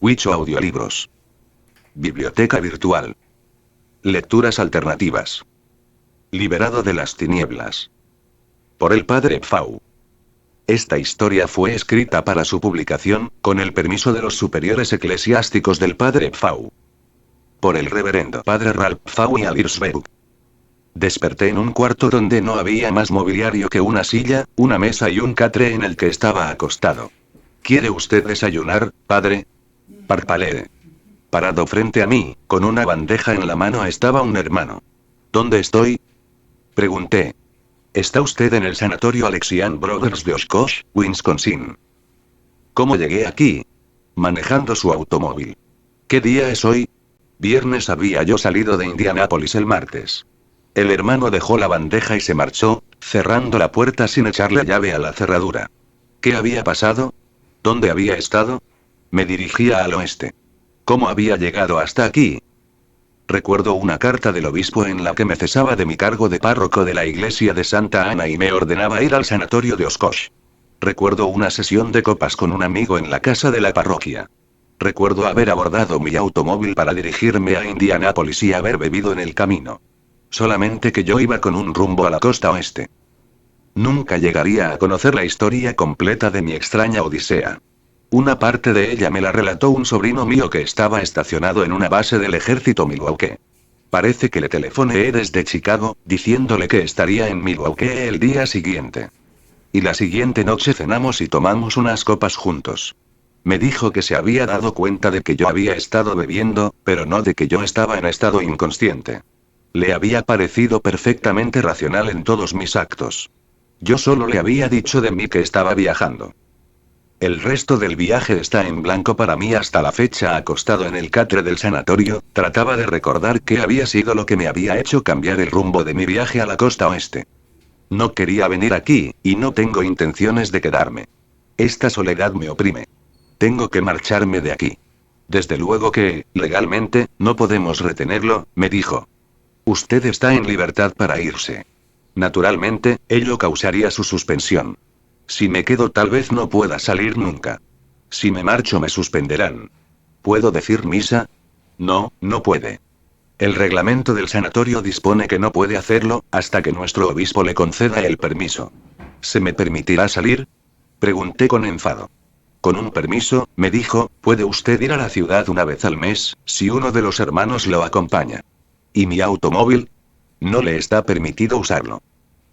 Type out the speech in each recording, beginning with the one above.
Wicho Audiolibros. Biblioteca virtual. Lecturas alternativas. Liberado de las tinieblas. Por el padre Pfau. Esta historia fue escrita para su publicación, con el permiso de los superiores eclesiásticos del padre Pfau. Por el reverendo padre Ralph Pfau y Alirsberg. Desperté en un cuarto donde no había más mobiliario que una silla, una mesa y un catre en el que estaba acostado. ¿Quiere usted desayunar, padre? Parpadeé. Parado frente a mí, con una bandeja en la mano estaba un hermano. ¿Dónde estoy? Pregunté. ¿Está usted en el sanatorio Alexian Brothers de Oshkosh, Wisconsin? ¿Cómo llegué aquí? Manejando su automóvil. ¿Qué día es hoy? Viernes. Había yo salido de Indianápolis el martes. El hermano dejó la bandeja y se marchó, cerrando la puerta sin echarle llave a la cerradura. ¿Qué había pasado? ¿Dónde había estado? Me dirigía al oeste. ¿Cómo había llegado hasta aquí? Recuerdo una carta del obispo en la que me cesaba de mi cargo de párroco de la iglesia de Santa Ana y me ordenaba ir al sanatorio de Oshkosh. Recuerdo una sesión de copas con un amigo en la casa de la parroquia. Recuerdo haber abordado mi automóvil para dirigirme a Indianápolis y haber bebido en el camino. Solamente que yo iba con un rumbo a la costa oeste. Nunca llegaría a conocer la historia completa de mi extraña odisea. Una parte de ella me la relató un sobrino mío que estaba estacionado en una base del ejército Milwaukee. Parece que le telefoneé desde Chicago, diciéndole que estaría en Milwaukee el día siguiente. Y la siguiente noche cenamos y tomamos unas copas juntos. Me dijo que se había dado cuenta de que yo había estado bebiendo, pero no de que yo estaba en estado inconsciente. Le había parecido perfectamente racional en todos mis actos. Yo solo le había dicho de mí que estaba viajando. El resto del viaje está en blanco para mí hasta la fecha. Acostado en el catre del sanatorio, trataba de recordar qué había sido lo que me había hecho cambiar el rumbo de mi viaje a la costa oeste. No quería venir aquí, y no tengo intenciones de quedarme. Esta soledad me oprime. Tengo que marcharme de aquí. Desde luego que, legalmente, no podemos retenerlo, me dijo. Usted está en libertad para irse. Naturalmente, ello causaría su suspensión. Si me quedo tal vez no pueda salir nunca. Si me marcho me suspenderán. ¿Puedo decir misa? No, no puede. El reglamento del sanatorio dispone que no puede hacerlo, hasta que nuestro obispo le conceda el permiso. ¿Se me permitirá salir? Pregunté con enfado. Con un permiso, me dijo, puede usted ir a la ciudad una vez al mes, si uno de los hermanos lo acompaña. ¿Y mi automóvil? No le está permitido usarlo.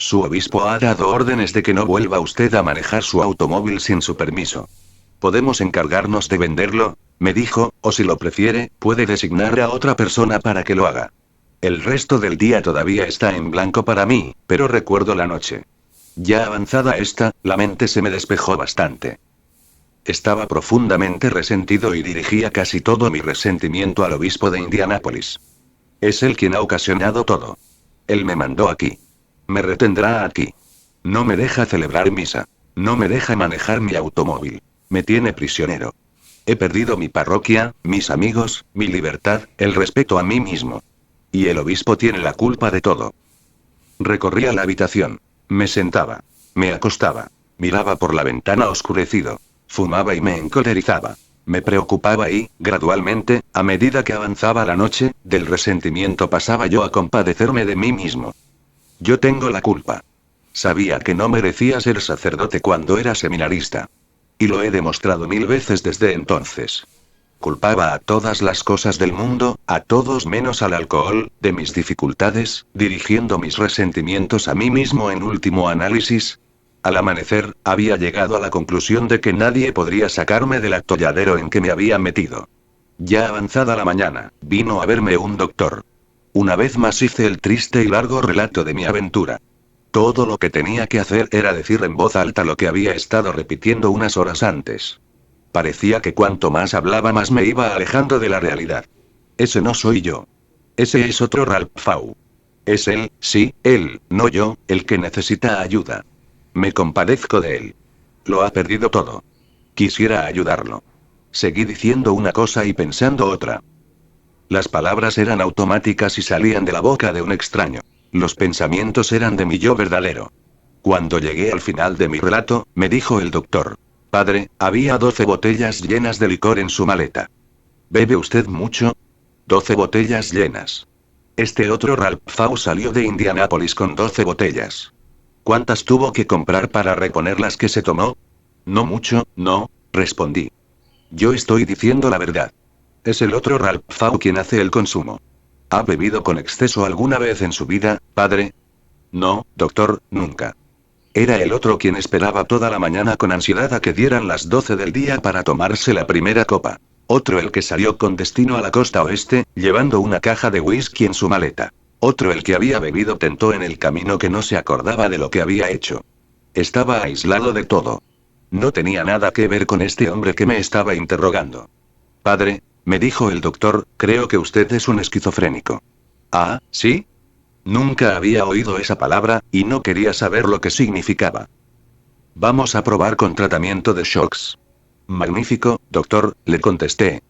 Su obispo ha dado órdenes de que no vuelva usted a manejar su automóvil sin su permiso. Podemos encargarnos de venderlo, me dijo, o si lo prefiere, puede designar a otra persona para que lo haga. El resto del día todavía está en blanco para mí, pero recuerdo la noche. Ya avanzada esta, la mente se me despejó bastante. Estaba profundamente resentido y dirigía casi todo mi resentimiento al obispo de Indianápolis. Es él quien ha ocasionado todo. Él me mandó aquí. Me retendrá aquí. No me deja celebrar misa. No me deja manejar mi automóvil. Me tiene prisionero. He perdido mi parroquia, mis amigos, mi libertad, el respeto a mí mismo. Y el obispo tiene la culpa de todo. Recorría la habitación. Me sentaba. Me acostaba. Miraba por la ventana oscurecido. Fumaba y me encolerizaba. Me preocupaba y, gradualmente, a medida que avanzaba la noche, del resentimiento pasaba yo a compadecerme de mí mismo. Yo tengo la culpa. Sabía que no merecía ser sacerdote cuando era seminarista. Y lo he demostrado 1000 veces desde entonces. Culpaba a todas las cosas del mundo, a todos menos al alcohol, de mis dificultades, dirigiendo mis resentimientos a mí mismo en último análisis. Al amanecer, había llegado a la conclusión de que nadie podría sacarme del atolladero en que me había metido. Ya avanzada la mañana, vino a verme un doctor. Una vez más hice el triste y largo relato de mi aventura. Todo lo que tenía que hacer era decir en voz alta lo que había estado repitiendo unas horas antes. Parecía que cuanto más hablaba más me iba alejando de la realidad. Ese no soy yo. Ese es otro Ralph Pfau. Es él, sí, él, no yo, el que necesita ayuda. Me compadezco de él. Lo ha perdido todo. Quisiera ayudarlo. Seguí diciendo una cosa y pensando otra. Las palabras eran automáticas y salían de la boca de un extraño. Los pensamientos eran de mi yo verdadero. Cuando llegué al final de mi relato, me dijo el doctor. Padre, había 12 botellas llenas de licor en su maleta. ¿Bebe usted mucho? 12 botellas llenas. Este otro Ralph Faw salió de Indianápolis con 12 botellas. ¿Cuántas tuvo que comprar para reponer las que se tomó? No mucho, no, respondí. Yo estoy diciendo la verdad. Es el otro Ralph Faw quien hace el consumo. ¿Ha bebido con exceso alguna vez en su vida, padre? No, doctor, nunca. Era el otro quien esperaba toda la mañana con ansiedad a que dieran las 12 del día para tomarse la primera copa. Otro el que salió con destino a la costa oeste, llevando una caja de whisky en su maleta. Otro el que había bebido tentó en el camino que no se acordaba de lo que había hecho. Estaba aislado de todo. No tenía nada que ver con este hombre que me estaba interrogando. Padre, me dijo el doctor, creo que usted es un esquizofrénico. Ah, ¿sí? Nunca había oído esa palabra, y no quería saber lo que significaba. Vamos a probar con tratamiento de shocks. Magnífico, doctor, le contesté.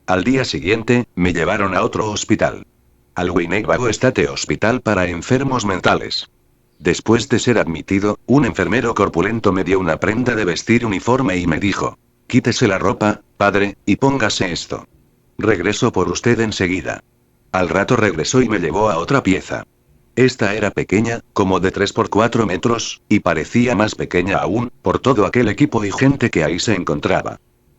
Al día siguiente, me llevaron a otro hospital. Al Winnebago State Hospital para enfermos mentales. Después de ser admitido, un enfermero corpulento me dio una prenda de vestir uniforme y me dijo: quítese la ropa, padre, y póngase esto. Regreso por usted enseguida. Al rato regresó y me llevó a otra pieza. Esta era pequeña, como de 3 por 4 metros, y parecía más pequeña aún, por todo aquel equipo y gente que ahí se encontraba.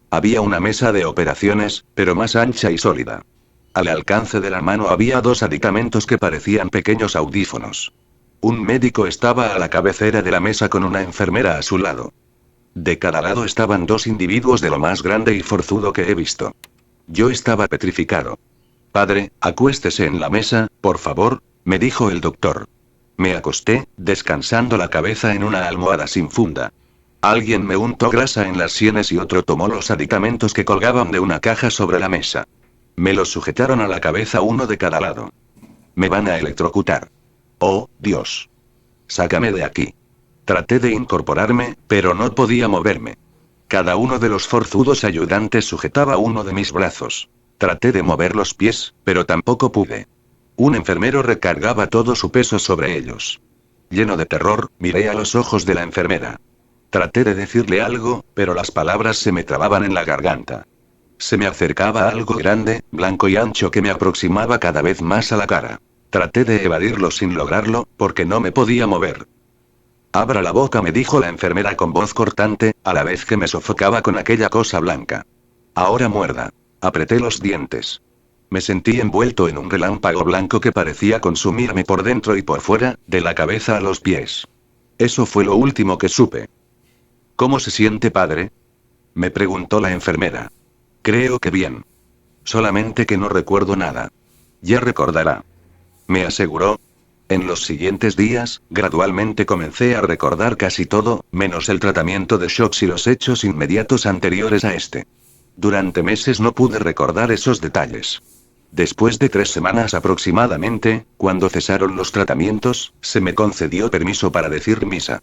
Había una mesa de operaciones, pero más ancha y sólida. Al alcance de la mano había 2 aditamentos que parecían pequeños audífonos. Un médico estaba a la cabecera de la mesa con una enfermera a su lado. De cada lado estaban 2 individuos de lo más grande y forzudo que he visto. Yo estaba petrificado. Padre, acuéstese en la mesa, por favor, me dijo el doctor. Me acosté, descansando la cabeza en una almohada sin funda. Alguien me untó grasa en las sienes y otro tomó los aditamentos que colgaban de una caja sobre la mesa. Me los sujetaron a la cabeza uno de cada lado. Me van a electrocutar. Oh, Dios. Sácame de aquí. Traté de incorporarme, pero no podía moverme. Cada uno de los forzudos ayudantes sujetaba uno de mis brazos. Traté de mover los pies, pero tampoco pude. Un enfermero recargaba todo su peso sobre ellos. Lleno de terror, miré a los ojos de la enfermera. Traté de decirle algo, pero las palabras se me trababan en la garganta. Se me acercaba algo grande, blanco y ancho que me aproximaba cada vez más a la cara. Traté de evadirlo sin lograrlo, porque no me podía mover. Abra la boca, me dijo la enfermera con voz cortante, a la vez que me sofocaba con aquella cosa blanca. Ahora muerda. Apreté los dientes. Me sentí envuelto en un relámpago blanco que parecía consumirme por dentro y por fuera, de la cabeza a los pies. Eso fue lo último que supe. ¿Cómo se siente, padre? Me preguntó la enfermera. Creo que bien. Solamente que no recuerdo nada. Ya recordará. Me aseguró. En los siguientes días, gradualmente comencé a recordar casi todo, menos el tratamiento de shocks y los hechos inmediatos anteriores a este. Durante meses no pude recordar esos detalles. Después de 3 semanas aproximadamente, cuando cesaron los tratamientos, se me concedió permiso para decir misa.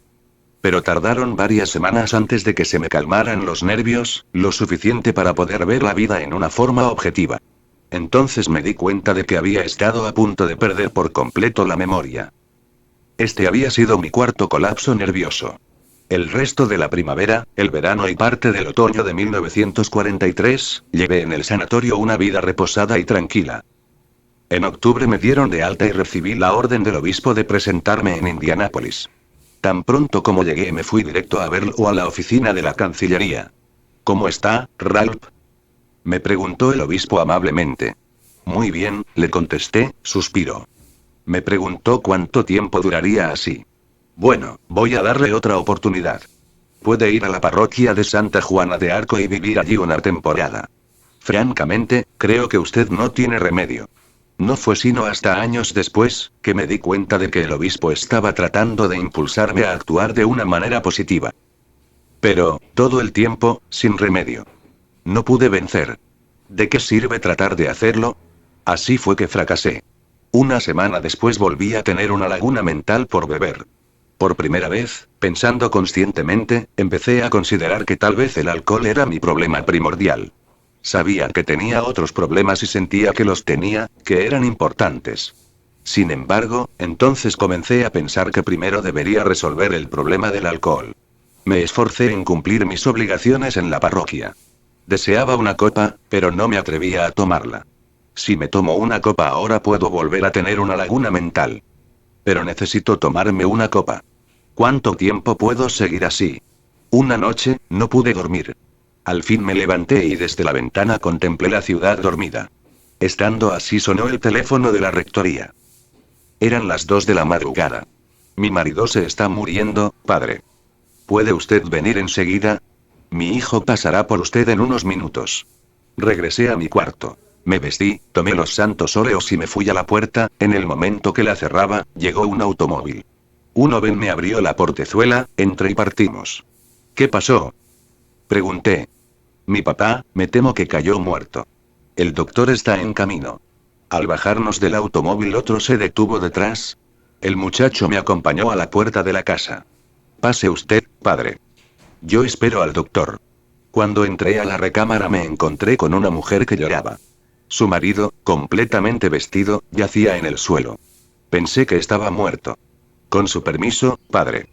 Pero tardaron varias semanas antes de que se me calmaran los nervios, lo suficiente para poder ver la vida en una forma objetiva. Entonces me di cuenta de que había estado a punto de perder por completo la memoria. Este había sido mi 4.º colapso nervioso. El resto de la primavera, el verano y parte del otoño de 1943, llevé en el sanatorio una vida reposada y tranquila. En octubre me dieron de alta y recibí la orden del obispo de presentarme en Indianápolis. Tan pronto como llegué me fui directo a verlo a la oficina de la Cancillería. ¿Cómo está, Ralph? Me preguntó el obispo amablemente. Muy bien, le contesté, suspiró. Me preguntó cuánto tiempo duraría así. Bueno, voy a darle otra oportunidad. Puede ir a la parroquia de Santa Juana de Arco y vivir allí una temporada. Francamente, creo que usted no tiene remedio. No fue sino hasta años después, que me di cuenta de que el obispo estaba tratando de impulsarme a actuar de una manera positiva. Pero, todo el tiempo, sin remedio. No pude vencer. ¿De qué sirve tratar de hacerlo? Así fue que fracasé. Una semana después volví a tener una laguna mental por beber. Por primera vez, pensando conscientemente, empecé a considerar que tal vez el alcohol era mi problema primordial. Sabía que tenía otros problemas y sentía que los tenía, que eran importantes. Sin embargo, entonces comencé a pensar que primero debería resolver el problema del alcohol. Me esforcé en cumplir mis obligaciones en la parroquia. Deseaba una copa, pero no me atrevía a tomarla. Si me tomo una copa ahora puedo volver a tener una laguna mental. Pero necesito tomarme una copa. ¿Cuánto tiempo puedo seguir así? Una noche, no pude dormir. Al fin me levanté y desde la ventana contemplé la ciudad dormida. Estando así sonó el teléfono de la rectoría. Eran las 2 de la madrugada. Mi marido se está muriendo, padre. ¿Puede usted venir enseguida? Mi hijo pasará por usted en unos minutos. Regresé a mi cuarto. Me vestí, tomé los santos óleos y me fui a la puerta. En el momento que la cerraba, llegó un automóvil. Un joven me abrió la portezuela, entré y partimos. ¿Qué pasó? Pregunté. Mi papá, me temo que cayó muerto. El doctor está en camino. Al bajarnos del automóvil otro se detuvo detrás. El muchacho me acompañó a la puerta de la casa. Pase usted, padre. Yo espero al doctor. Cuando entré a la recámara me encontré con una mujer que lloraba. Su marido, completamente vestido, yacía en el suelo. Pensé que estaba muerto. Con su permiso, padre.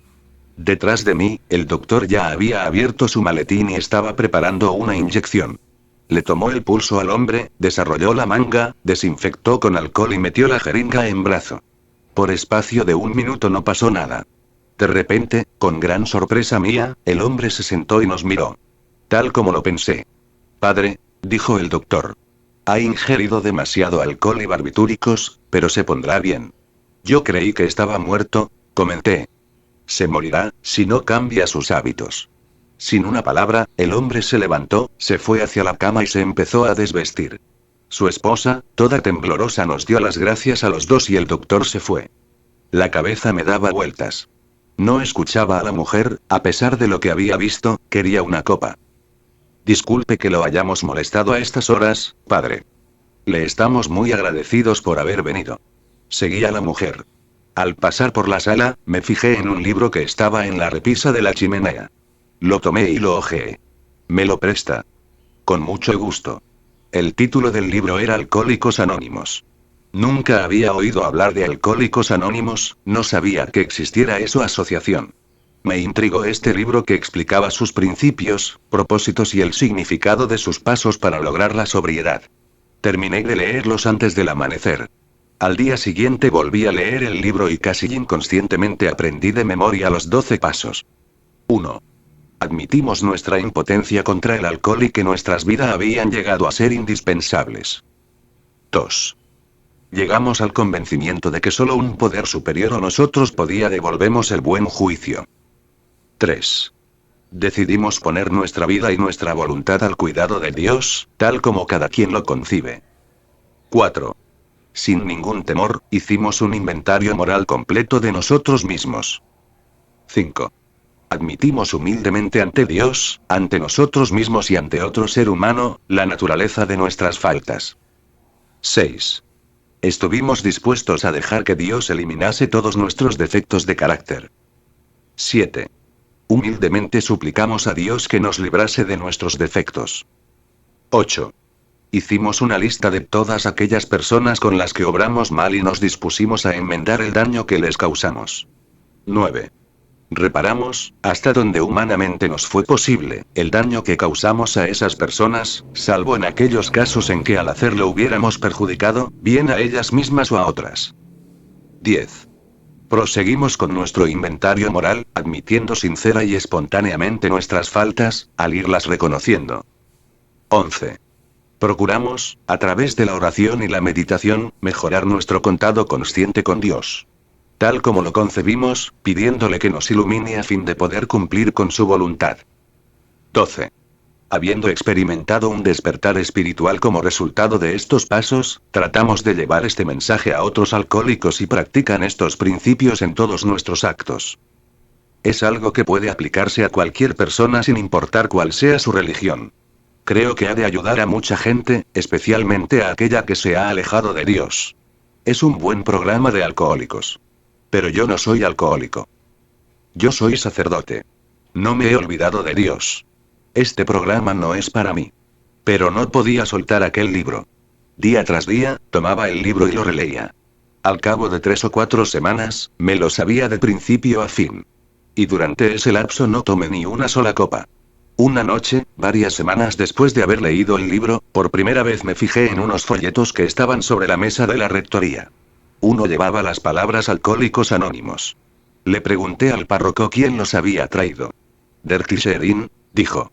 Detrás de mí, el doctor ya había abierto su maletín y estaba preparando una inyección. Le tomó el pulso al hombre, desarrolló la manga, desinfectó con alcohol y metió la jeringa en brazo. Por espacio de 1 minuto no pasó nada. De repente, con gran sorpresa mía, el hombre se sentó y nos miró. Tal como lo pensé. Padre, dijo el doctor. Ha ingerido demasiado alcohol y barbitúricos, pero se pondrá bien. Yo creí que estaba muerto, comenté. Se morirá, si no cambia sus hábitos. Sin una palabra, el hombre se levantó, se fue hacia la cama y se empezó a desvestir. Su esposa, toda temblorosa, nos dio las gracias a los dos y el doctor se fue. La cabeza me daba vueltas. No escuchaba a la mujer, a pesar de lo que había visto, quería una copa. Disculpe que lo hayamos molestado a estas horas, padre. Le estamos muy agradecidos por haber venido. Seguí a la mujer. Al pasar por la sala, me fijé en un libro que estaba en la repisa de la chimenea. Lo tomé y lo hojeé. ¿Me lo presta? Con mucho gusto. El título del libro era Alcohólicos Anónimos. Nunca había oído hablar de Alcohólicos Anónimos, no sabía que existiera esa asociación. Me intrigó este libro que explicaba sus principios, propósitos y el significado de sus pasos para lograr la sobriedad. Terminé de leerlos antes del amanecer. Al día siguiente volví a leer el libro y casi inconscientemente aprendí de memoria los 12 pasos. 1. Admitimos nuestra impotencia contra el alcohol y que nuestras vidas habían llegado a ser indispensables. 2. Llegamos al convencimiento de que solo un poder superior a nosotros podía devolvernos el buen juicio. 3. Decidimos poner nuestra vida y nuestra voluntad al cuidado de Dios, tal como cada quien lo concibe. 4. Sin ningún temor, hicimos un inventario moral completo de nosotros mismos. 5. Admitimos humildemente ante Dios, ante nosotros mismos y ante otro ser humano, la naturaleza de nuestras faltas. 6. Estuvimos dispuestos a dejar que Dios eliminase todos nuestros defectos de carácter. 7. Humildemente suplicamos a Dios que nos librase de nuestros defectos. 8. Hicimos una lista de todas aquellas personas con las que obramos mal y nos dispusimos a enmendar el daño que les causamos. 9. Reparamos, hasta donde humanamente nos fue posible, el daño que causamos a esas personas, salvo en aquellos casos en que al hacerlo hubiéramos perjudicado, bien a ellas mismas o a otras. 10. Proseguimos con nuestro inventario moral, admitiendo sincera y espontáneamente nuestras faltas, al irlas reconociendo. 11. Procuramos, a través de la oración y la meditación, mejorar nuestro contacto consciente con Dios. Tal como lo concebimos, pidiéndole que nos ilumine a fin de poder cumplir con su voluntad. 12. Habiendo experimentado un despertar espiritual como resultado de estos pasos, tratamos de llevar este mensaje a otros alcohólicos y practican estos principios en todos nuestros actos. Es algo que puede aplicarse a cualquier persona sin importar cuál sea su religión. Creo que ha de ayudar a mucha gente, especialmente a aquella que se ha alejado de Dios. Es un buen programa de alcohólicos. Pero yo no soy alcohólico. Yo soy sacerdote. No me he olvidado de Dios. Este programa no es para mí. Pero no podía soltar aquel libro. Día tras día, tomaba el libro y lo releía. Al cabo de 3 o 4 semanas, me lo sabía de principio a fin. Y durante ese lapso no tomé ni una sola copa. Una noche, varias semanas después de haber leído el libro, por primera vez me fijé en unos folletos que estaban sobre la mesa de la rectoría. Uno llevaba las palabras Alcohólicos Anónimos. Le pregunté al párroco quién los había traído. Dirty Sherin, dijo.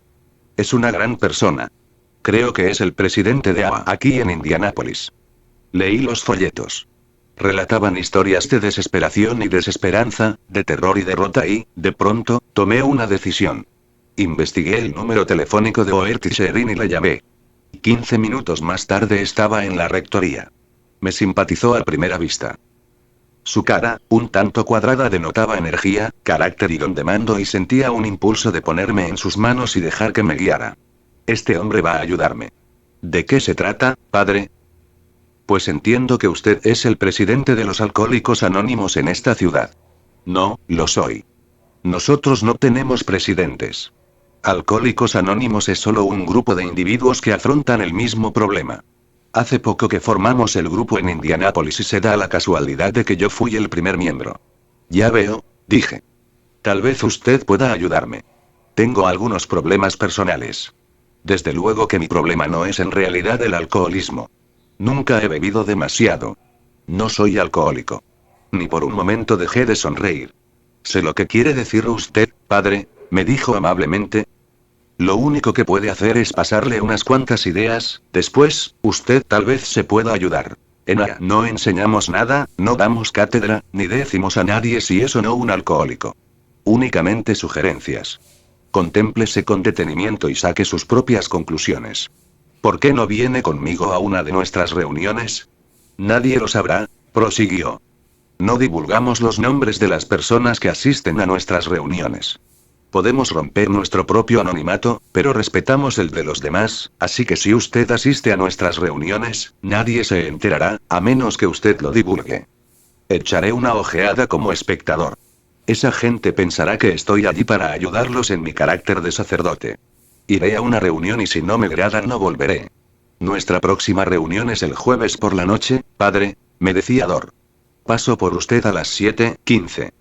Es una gran persona. Creo que es el presidente de AA aquí en Indianápolis. Leí los folletos. Relataban historias de desesperación y desesperanza, de terror y derrota y, de pronto, tomé una decisión. Investigué el número telefónico de Dirty Sherin y le llamé. 15 minutos más tarde estaba en la rectoría. Me simpatizó a primera vista. Su cara, un tanto cuadrada, denotaba energía, carácter y don de mando, y sentía un impulso de ponerme en sus manos y dejar que me guiara. Este hombre va a ayudarme. ¿De qué se trata, padre? Pues entiendo que usted es el presidente de los Alcohólicos Anónimos en esta ciudad. No, lo soy. Nosotros no tenemos presidentes. Alcohólicos Anónimos es solo un grupo de individuos que afrontan el mismo problema. Hace poco que formamos el grupo en Indianápolis y se da la casualidad de que yo fui el primer miembro. Ya veo, dije. Tal vez usted pueda ayudarme. Tengo algunos problemas personales. Desde luego que mi problema no es en realidad el alcoholismo. Nunca he bebido demasiado. No soy alcohólico. Ni por un momento dejé de sonreír. Sé lo que quiere decir usted, padre, me dijo amablemente. Lo único que puede hacer es pasarle unas cuantas ideas, después, usted tal vez se pueda ayudar. En AA no enseñamos nada, no damos cátedra, ni decimos a nadie si es o no un alcohólico. Únicamente sugerencias. Contémplese con detenimiento y saque sus propias conclusiones. ¿Por qué no viene conmigo a una de nuestras reuniones? Nadie lo sabrá, prosiguió. No divulgamos los nombres de las personas que asisten a nuestras reuniones. Podemos romper nuestro propio anonimato, pero respetamos el de los demás, así que si usted asiste a nuestras reuniones, nadie se enterará, a menos que usted lo divulgue. Echaré una ojeada como espectador. Esa gente pensará que estoy allí para ayudarlos en mi carácter de sacerdote. Iré a una reunión y si no me agrada no volveré. Nuestra próxima reunión es el jueves por la noche, padre, me decía Dor. Paso por usted a las 7:15.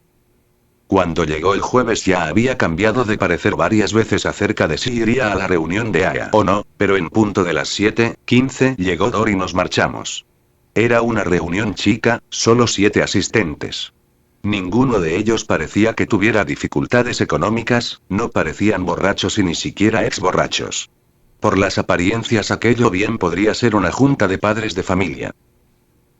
Cuando llegó el jueves ya había cambiado de parecer varias veces acerca de si iría a la reunión de AA o no, pero en punto de las 7:15 llegó Dor y nos marchamos. Era una reunión chica, solo 7 asistentes. Ninguno de ellos parecía que tuviera dificultades económicas, no parecían borrachos y ni siquiera ex-borrachos. Por las apariencias aquello bien podría ser una junta de padres de familia.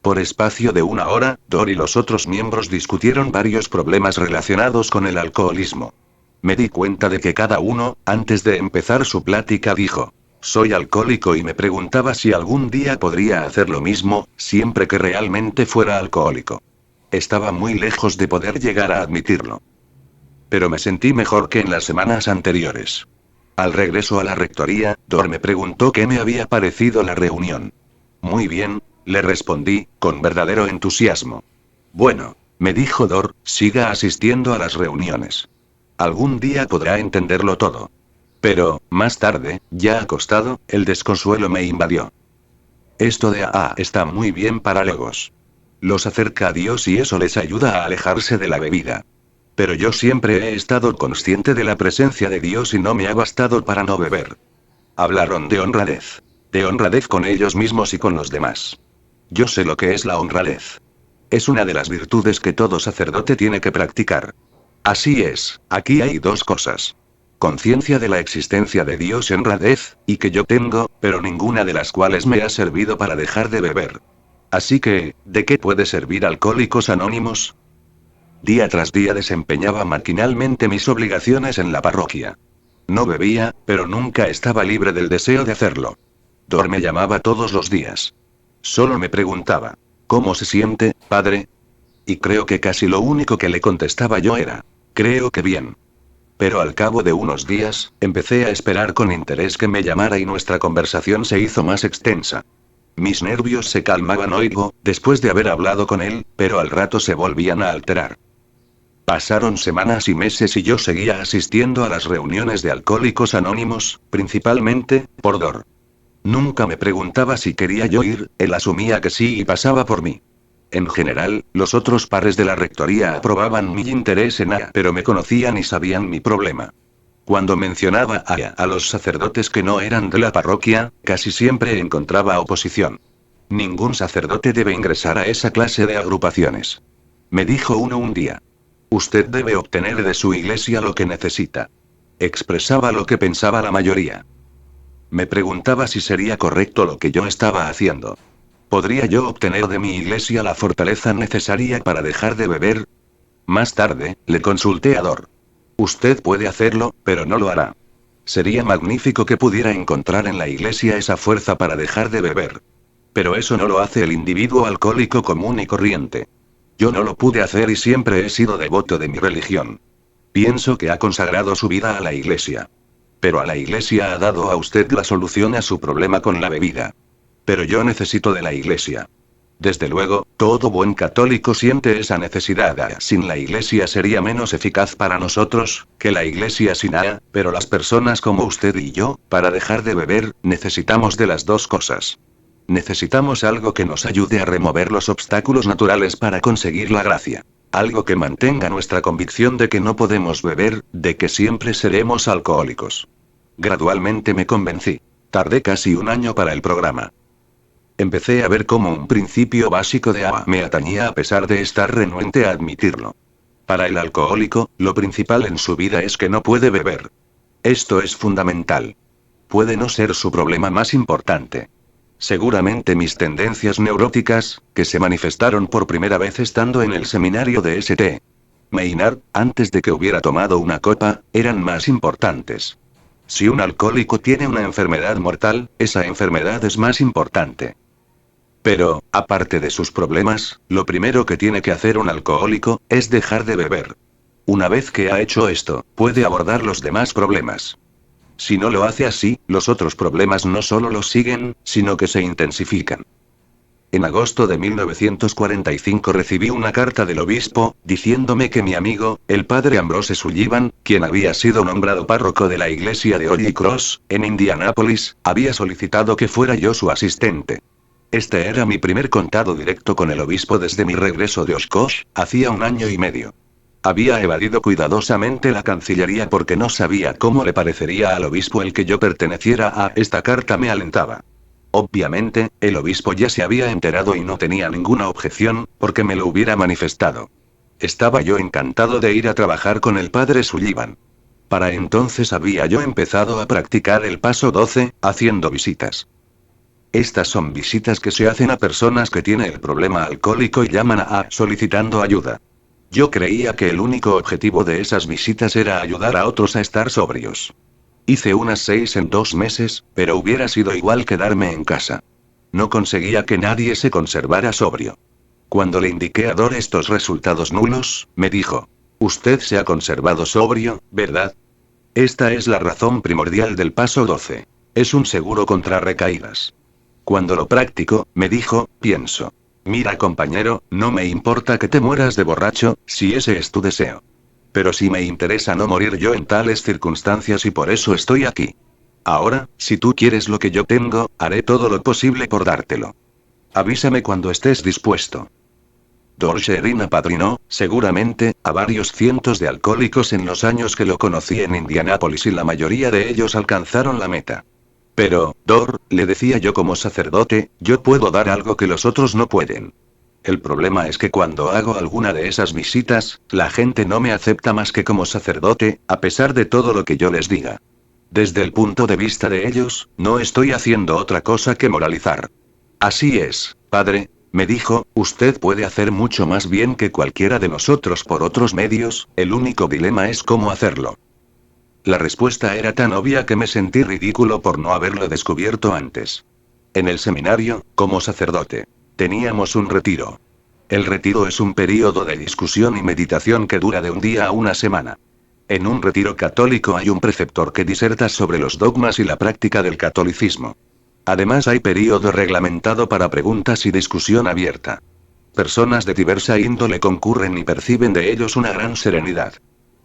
Por espacio de una hora, Dor y los otros miembros discutieron varios problemas relacionados con el alcoholismo. Me di cuenta de que cada uno, antes de empezar su plática, dijo: soy alcohólico, y me preguntaba si algún día podría hacer lo mismo, siempre que realmente fuera alcohólico. Estaba muy lejos de poder llegar a admitirlo. Pero me sentí mejor que en las semanas anteriores. Al regreso a la rectoría, Dor me preguntó qué me había parecido la reunión. Muy bien, le respondí, con verdadero entusiasmo. Bueno, me dijo Dor, siga asistiendo a las reuniones. Algún día podrá entenderlo todo. Pero, más tarde, ya acostado, el desconsuelo me invadió. Esto de AA está muy bien para logos. Los acerca a Dios y eso les ayuda a alejarse de la bebida. Pero yo siempre he estado consciente de la presencia de Dios y no me ha bastado para no beber. Hablaron de honradez. De honradez con ellos mismos y con los demás. Yo sé lo que es la honradez. Es una de las virtudes que todo sacerdote tiene que practicar. Así es, aquí hay dos cosas. Conciencia de la existencia de Dios y honradez, y que yo tengo, pero ninguna de las cuales me ha servido para dejar de beber. Así que, ¿de qué puede servir Alcohólicos Anónimos? Día tras día desempeñaba maquinalmente mis obligaciones en la parroquia. No bebía, pero nunca estaba libre del deseo de hacerlo. Dor me llamaba todos los días. Solo me preguntaba: ¿cómo se siente, padre? Y creo que casi lo único que le contestaba yo era: creo que bien. Pero al cabo de unos días, empecé a esperar con interés que me llamara y nuestra conversación se hizo más extensa. Mis nervios se calmaban oigo, después de haber hablado con él, pero al rato se volvían a alterar. Pasaron semanas y meses y yo seguía asistiendo a las reuniones de Alcohólicos Anónimos, principalmente, por Dor. Nunca me preguntaba si quería yo ir, él asumía que sí y pasaba por mí. En general, los otros pares de la rectoría aprobaban mi interés en AA, pero me conocían y sabían mi problema. Cuando mencionaba a los sacerdotes que no eran de la parroquia, casi siempre encontraba oposición. Ningún sacerdote debe ingresar a esa clase de agrupaciones. Me dijo uno un día. Usted debe obtener de su iglesia lo que necesita. Expresaba lo que pensaba la mayoría. Me preguntaba si sería correcto lo que yo estaba haciendo. ¿Podría yo obtener de mi iglesia la fortaleza necesaria para dejar de beber? Más tarde, le consulté a Dor. Usted puede hacerlo, pero no lo hará. Sería magnífico que pudiera encontrar en la iglesia esa fuerza para dejar de beber. Pero eso no lo hace el individuo alcohólico común y corriente. Yo no lo pude hacer y siempre he sido devoto de mi religión. Pienso que ha consagrado su vida a la iglesia. Pero a la iglesia ha dado a usted la solución a su problema con la bebida. Pero yo necesito de la iglesia. Desde luego, todo buen católico siente esa necesidad. Sin la iglesia sería menos eficaz para nosotros, que la iglesia sin A, pero las personas como usted y yo, para dejar de beber, necesitamos de las dos cosas. Necesitamos algo que nos ayude a remover los obstáculos naturales para conseguir la gracia. Algo que mantenga nuestra convicción de que no podemos beber, de que siempre seremos alcohólicos. Gradualmente me convencí. Tardé casi un año para el programa. Empecé a ver cómo un principio básico de AA me atañía a pesar de estar renuente a admitirlo. Para el alcohólico, lo principal en su vida es que no puede beber. Esto es fundamental. Puede no ser su problema más importante. Seguramente mis tendencias neuróticas, que se manifestaron por primera vez estando en el seminario de St. Maynard, antes de que hubiera tomado una copa, eran más importantes. Si un alcohólico tiene una enfermedad mortal, esa enfermedad es más importante. Pero, aparte de sus problemas, lo primero que tiene que hacer un alcohólico, es dejar de beber. Una vez que ha hecho esto, puede abordar los demás problemas. Si no lo hace así, los otros problemas no solo los siguen, sino que se intensifican. En agosto de 1945 recibí una carta del obispo, diciéndome que mi amigo, el padre Ambrose Sullivan, quien había sido nombrado párroco de la iglesia de Holy Cross, en Indianápolis, había solicitado que fuera yo su asistente. Este era mi primer contacto directo con el obispo desde mi regreso de Oshkosh, hacía un año y medio. Había evadido cuidadosamente la Cancillería porque no sabía cómo le parecería al obispo el que yo perteneciera a. Esta carta me alentaba. Obviamente, el obispo ya se había enterado y no tenía ninguna objeción, porque me lo hubiera manifestado. Estaba yo encantado de ir a trabajar con el padre Sullivan. Para entonces había yo empezado a practicar el paso 12, haciendo visitas. Estas son visitas que se hacen a personas que tienen el problema alcohólico y llaman a solicitando ayuda. Yo creía que el único objetivo de esas visitas era ayudar a otros a estar sobrios. Hice unas 6 en 2 meses, pero hubiera sido igual quedarme en casa. No conseguía que nadie se conservara sobrio. Cuando le indiqué a Dor estos resultados nulos, me dijo: usted se ha conservado sobrio, ¿verdad? Esta es la razón primordial del paso 12. Es un seguro contra recaídas. Cuando lo practico, me dijo, pienso. Mira, compañero, no me importa que te mueras de borracho, si ese es tu deseo. Pero sí me interesa no morir yo en tales circunstancias y por eso estoy aquí. Ahora, si tú quieres lo que yo tengo, haré todo lo posible por dártelo. Avísame cuando estés dispuesto. Dorsherin apadrinó, seguramente, a varios cientos de alcohólicos en los años que lo conocí en Indianápolis y la mayoría de ellos alcanzaron la meta. Pero, Dor, le decía yo como sacerdote, yo puedo dar algo que los otros no pueden. El problema es que cuando hago alguna de esas visitas, la gente no me acepta más que como sacerdote, a pesar de todo lo que yo les diga. Desde el punto de vista de ellos, no estoy haciendo otra cosa que moralizar. Así es, padre, me dijo, usted puede hacer mucho más bien que cualquiera de nosotros por otros medios, el único dilema es cómo hacerlo. La respuesta era tan obvia que me sentí ridículo por no haberlo descubierto antes. En el seminario, como sacerdote, teníamos un retiro. El retiro es un período de discusión y meditación que dura de un día a una semana. En un retiro católico hay un preceptor que diserta sobre los dogmas y la práctica del catolicismo. Además hay período reglamentado para preguntas y discusión abierta. Personas de diversa índole concurren y perciben de ellos una gran serenidad.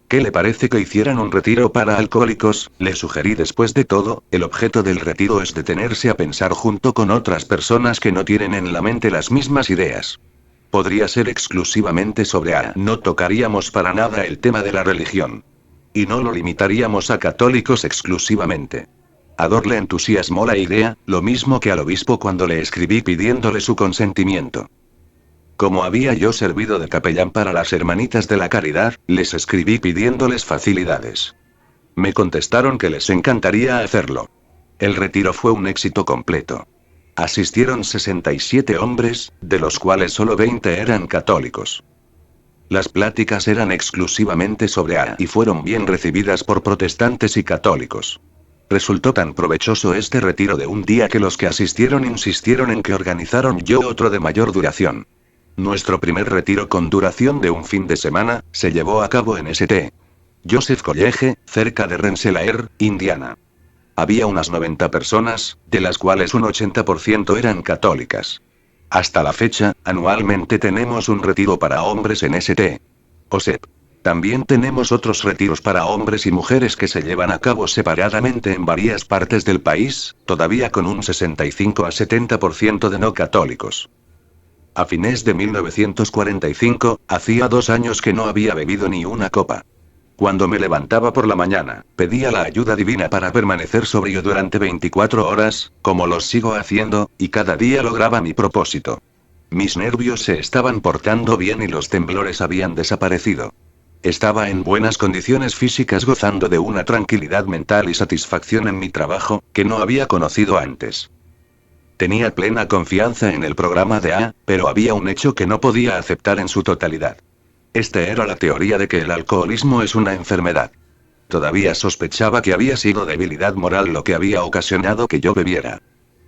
¿Qué le parece que hicieran un retiro para alcohólicos? Le sugerí. Después de todo, el objeto del retiro es detenerse a pensar junto con otras personas que no tienen en la mente las mismas ideas. Podría ser exclusivamente sobre no tocaríamos para nada el tema de la religión. Y no lo limitaríamos a católicos exclusivamente. A Dor le entusiasmó la idea, lo mismo que al obispo cuando le escribí pidiéndole su consentimiento. Como había yo servido de capellán para las hermanitas de la caridad, les escribí pidiéndoles facilidades. Me contestaron que les encantaría hacerlo. El retiro fue un éxito completo. Asistieron 67 hombres, de los cuales solo 20 eran católicos. Las pláticas eran exclusivamente sobre AA y fueron bien recibidas por protestantes y católicos. Resultó tan provechoso este retiro de un día que los que asistieron insistieron en que organizaron yo otro de mayor duración. Nuestro primer retiro con duración de un fin de semana, se llevó a cabo en St. Joseph College, cerca de Rensselaer, Indiana. Había unas 90 personas, de las cuales un 80% eran católicas. Hasta la fecha, anualmente tenemos un retiro para hombres en St. Joseph. También tenemos otros retiros para hombres y mujeres que se llevan a cabo separadamente en varias partes del país, todavía con un 65 a 70% de no católicos. A fines de 1945, hacía 2 años que no había bebido ni una copa. Cuando me levantaba por la mañana, pedía la ayuda divina para permanecer sobrio durante 24 horas, como lo sigo haciendo, y cada día lograba mi propósito. Mis nervios se estaban portando bien y los temblores habían desaparecido. Estaba en buenas condiciones físicas gozando de una tranquilidad mental y satisfacción en mi trabajo, que no había conocido antes. Tenía plena confianza en el programa de AA, pero había un hecho que no podía aceptar en su totalidad. Esta era la teoría de que el alcoholismo es una enfermedad. Todavía sospechaba que había sido debilidad moral lo que había ocasionado que yo bebiera.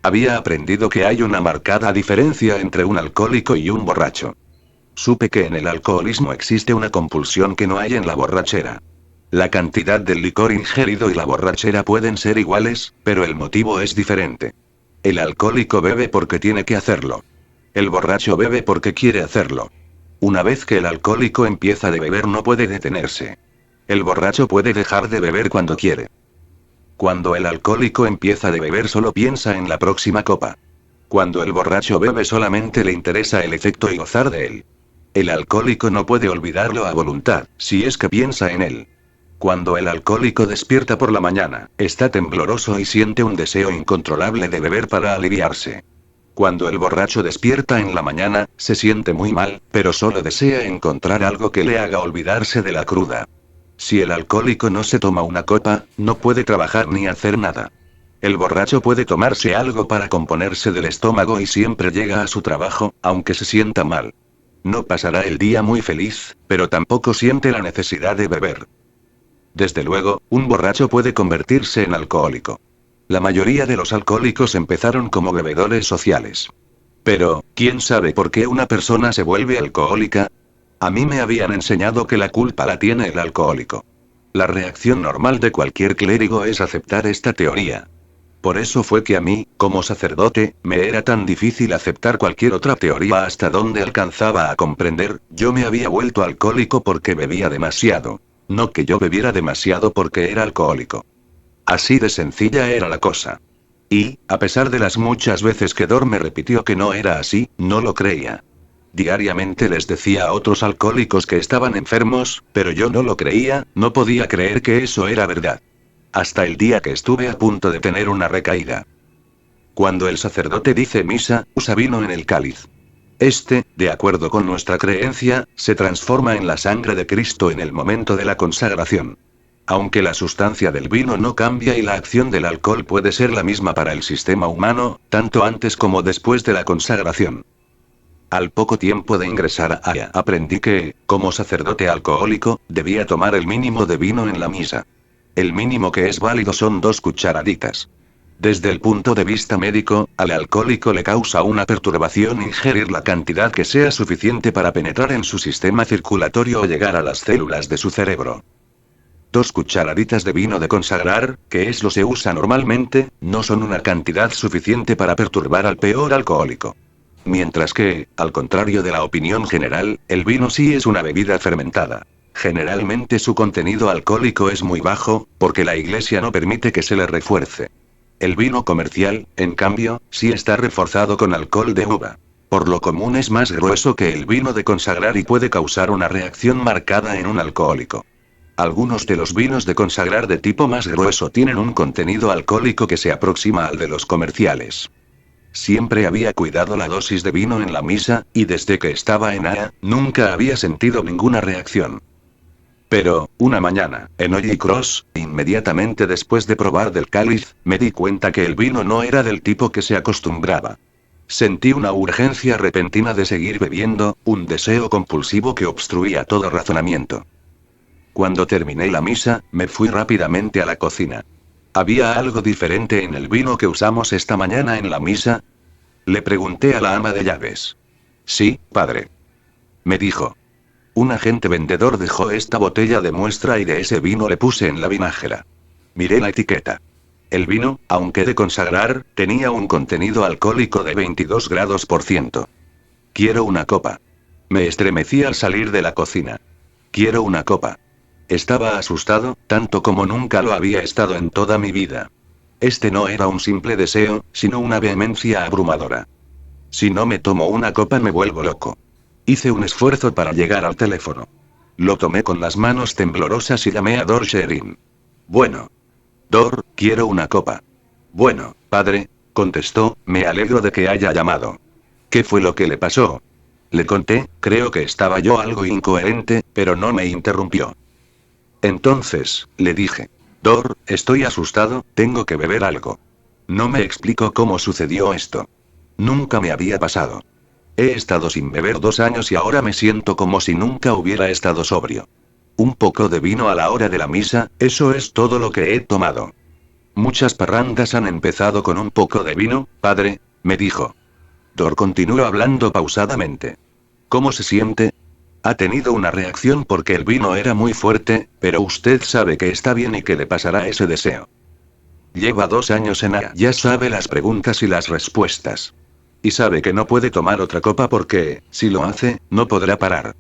Había aprendido que hay una marcada diferencia entre un alcohólico y un borracho. Supe que en el alcoholismo existe una compulsión que no hay en la borrachera. La cantidad del licor ingerido y la borrachera pueden ser iguales, pero el motivo es diferente. El alcohólico bebe porque tiene que hacerlo. El borracho bebe porque quiere hacerlo. Una vez que el alcohólico empieza a beber no puede detenerse. El borracho puede dejar de beber cuando quiere. Cuando el alcohólico empieza a beber solo piensa en la próxima copa. Cuando el borracho bebe solamente le interesa el efecto y gozar de él. El alcohólico no puede olvidarlo a voluntad, si es que piensa en él. Cuando el alcohólico despierta por la mañana, está tembloroso y siente un deseo incontrolable de beber para aliviarse. Cuando el borracho despierta en la mañana, se siente muy mal, pero solo desea encontrar algo que le haga olvidarse de la cruda. Si el alcohólico no se toma una copa, no puede trabajar ni hacer nada. El borracho puede tomarse algo para componerse del estómago y siempre llega a su trabajo, aunque se sienta mal. No pasará el día muy feliz, pero tampoco siente la necesidad de beber. Desde luego, un borracho puede convertirse en alcohólico. La mayoría de los alcohólicos empezaron como bebedores sociales. Pero, ¿quién sabe por qué una persona se vuelve alcohólica? A mí me habían enseñado que la culpa la tiene el alcohólico. La reacción normal de cualquier clérigo es aceptar esta teoría. Por eso fue que a mí, como sacerdote, me era tan difícil aceptar cualquier otra teoría hasta donde alcanzaba a comprender, yo me había vuelto alcohólico porque bebía demasiado. No que yo bebiera demasiado porque era alcohólico. Así de sencilla era la cosa. Y, a pesar de las muchas veces que Dor me repitió que no era así, no lo creía. Diariamente les decía a otros alcohólicos que estaban enfermos, pero yo no lo creía, no podía creer que eso era verdad. Hasta el día que estuve a punto de tener una recaída. Cuando el sacerdote dice misa, usa vino en el cáliz. Este, de acuerdo con nuestra creencia, se transforma en la sangre de Cristo en el momento de la consagración. Aunque la sustancia del vino no cambia y la acción del alcohol puede ser la misma para el sistema humano, tanto antes como después de la consagración. Al poco tiempo de ingresar a AA, aprendí que, como sacerdote alcohólico, debía tomar el mínimo de vino en la misa. El mínimo que es válido son 2 cucharaditas. Desde el punto de vista médico, al alcohólico le causa una perturbación ingerir la cantidad que sea suficiente para penetrar en su sistema circulatorio o llegar a las células de su cerebro. 2 cucharaditas de vino de consagrar, que es lo que se usa normalmente, no son una cantidad suficiente para perturbar al peor alcohólico. Mientras que, al contrario de la opinión general, el vino sí es una bebida fermentada. Generalmente su contenido alcohólico es muy bajo, porque la Iglesia no permite que se le refuerce. El vino comercial, en cambio, sí está reforzado con alcohol de uva. Por lo común es más grueso que el vino de consagrar y puede causar una reacción marcada en un alcohólico. Algunos de los vinos de consagrar de tipo más grueso tienen un contenido alcohólico que se aproxima al de los comerciales. Siempre había cuidado la dosis de vino en la misa, y desde que estaba en AA, nunca había sentido ninguna reacción. Pero, una mañana, en Holy Cross, inmediatamente después de probar del cáliz, me di cuenta que el vino no era del tipo que se acostumbraba. Sentí una urgencia repentina de seguir bebiendo, un deseo compulsivo que obstruía todo razonamiento. Cuando terminé la misa, me fui rápidamente a la cocina. ¿Había algo diferente en el vino que usamos esta mañana en la misa? Le pregunté a la ama de llaves. Sí, padre. Me dijo. Un agente vendedor dejó esta botella de muestra y de ese vino le puse en la vinajera. Miré la etiqueta. El vino, aunque de consagrar, tenía un contenido alcohólico de 22 grados por ciento. Quiero una copa. Me estremecí al salir de la cocina. Quiero una copa. Estaba asustado, tanto como nunca lo había estado en toda mi vida. Este no era un simple deseo, sino una vehemencia abrumadora. Si no me tomo una copa me vuelvo loco. Hice un esfuerzo para llegar al teléfono. Lo tomé con las manos temblorosas y llamé a Dor Sherin. Bueno. Dor, quiero una copa. Bueno, padre, contestó, me alegro de que haya llamado. ¿Qué fue lo que le pasó? Le conté, creo que estaba yo algo incoherente, pero no me interrumpió. Entonces, le dije. Dor, estoy asustado, tengo que beber algo. No me explico cómo sucedió esto. Nunca me había pasado. He estado sin beber 2 años y ahora me siento como si nunca hubiera estado sobrio. Un poco de vino a la hora de la misa, eso es todo lo que he tomado. Muchas parrandas han empezado con un poco de vino, padre, me dijo. Dor continuó hablando pausadamente. ¿Cómo se siente? Ha tenido una reacción porque el vino era muy fuerte, pero usted sabe que está bien y que le pasará ese deseo. Lleva 2 años en AA, ya sabe las preguntas y las respuestas. Y sabe que no puede tomar otra copa porque, si lo hace, no podrá parar.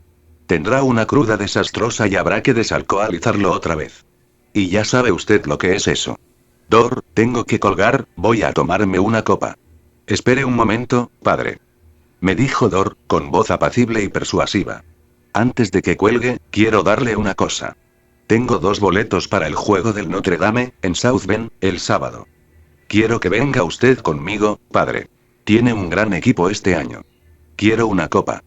Tendrá una cruda desastrosa y habrá que desalcoholizarlo otra vez. Y ya sabe usted lo que es eso. Dor, tengo que colgar, voy a tomarme una copa. Espere un momento, padre. Me dijo Dor, con voz apacible y persuasiva. Antes de que cuelgue, quiero darle una cosa. Tengo 2 boletos para el juego del Notre Dame, en South Bend, el sábado. Quiero que venga usted conmigo, padre. Tiene un gran equipo este año. Quiero una copa.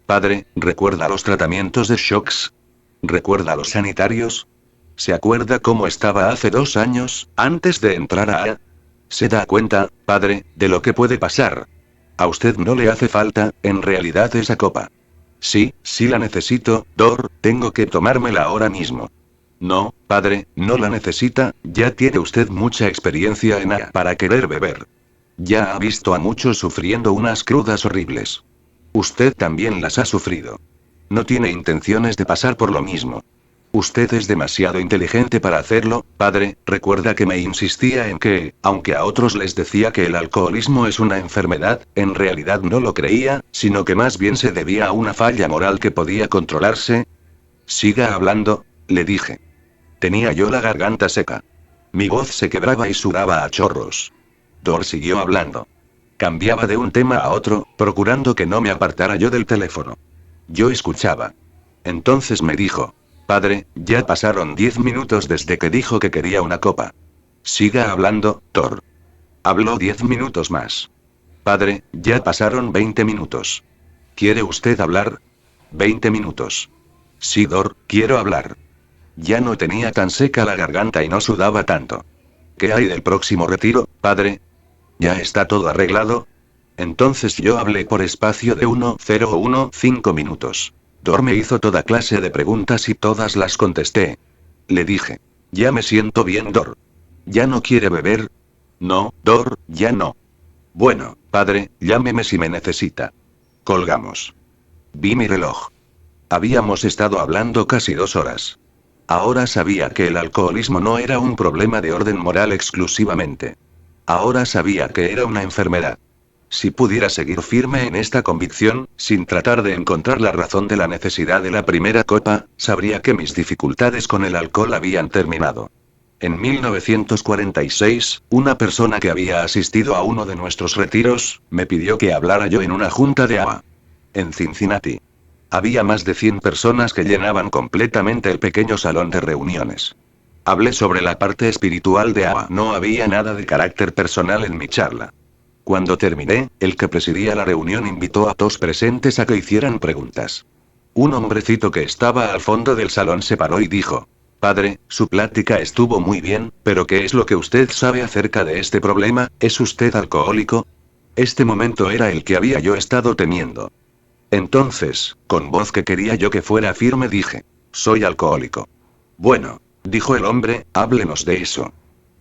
Padre, ¿recuerda los tratamientos de shocks? ¿Recuerda los sanitarios? ¿Se acuerda cómo estaba hace 2 años, antes de entrar a AA? ¿Se da cuenta, padre, de lo que puede pasar? A usted no le hace falta, en realidad, esa copa. Sí, sí la necesito, Dor, tengo que tomármela ahora mismo. No, padre, no la necesita, ya tiene usted mucha experiencia en AA para querer beber. Ya ha visto a muchos sufriendo unas crudas horribles. Usted también las ha sufrido. No tiene intenciones de pasar por lo mismo. Usted es demasiado inteligente para hacerlo, padre, recuerda que me insistía en que, aunque a otros les decía que el alcoholismo es una enfermedad, en realidad no lo creía, sino que más bien se debía a una falla moral que podía controlarse. Siga hablando, le dije. Tenía yo la garganta seca. Mi voz se quebraba y sudaba a chorros. Dor siguió hablando. Cambiaba de un tema a otro, procurando que no me apartara yo del teléfono. Yo escuchaba. Entonces me dijo. Padre, ya pasaron 10 minutos desde que dijo que quería una copa. Siga hablando, Dor. Habló 10 minutos más. Padre, ya pasaron 20 minutos. ¿Quiere usted hablar? 20 minutos. Sí, Dor, quiero hablar. Ya no tenía tan seca la garganta y no sudaba tanto. ¿Qué hay del próximo retiro, padre? ¿Ya está todo arreglado? Entonces yo hablé por espacio de 1,015 minutos. Dor me hizo toda clase de preguntas y todas las contesté. Le dije. Ya me siento bien, Dor. ¿Ya no quiere beber? No, Dor, ya no. Bueno, padre, llámeme si me necesita. Colgamos. Vi mi reloj. Habíamos estado hablando casi 2 horas. Ahora sabía que el alcoholismo no era un problema de orden moral exclusivamente. Ahora sabía que era una enfermedad. Si pudiera seguir firme en esta convicción, sin tratar de encontrar la razón de la necesidad de la primera copa, sabría que mis dificultades con el alcohol habían terminado. En 1946, una persona que había asistido a uno de nuestros retiros, me pidió que hablara yo en una junta de AA. En Cincinnati. Había más de 100 personas que llenaban completamente el pequeño salón de reuniones. Hablé sobre la parte espiritual de Ava. No había nada de carácter personal en mi charla. Cuando terminé, el que presidía la reunión invitó a todos presentes a que hicieran preguntas. Un hombrecito que estaba al fondo del salón se paró y dijo: Padre, su plática estuvo muy bien, pero ¿qué es lo que usted sabe acerca de este problema? ¿Es usted alcohólico? Este momento era el que había yo estado temiendo. Entonces, con voz que quería yo que fuera firme dije: soy alcohólico. Bueno, dijo el hombre, háblenos de eso.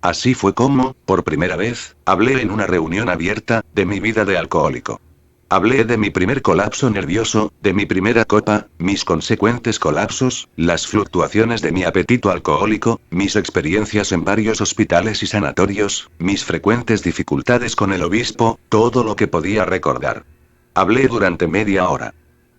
Así fue como, por primera vez, hablé en una reunión abierta, de mi vida de alcohólico. Hablé de mi primer colapso nervioso, de mi primera copa, mis consecuentes colapsos, las fluctuaciones de mi apetito alcohólico, mis experiencias en varios hospitales y sanatorios, mis frecuentes dificultades con el obispo, todo lo que podía recordar. Hablé durante media hora.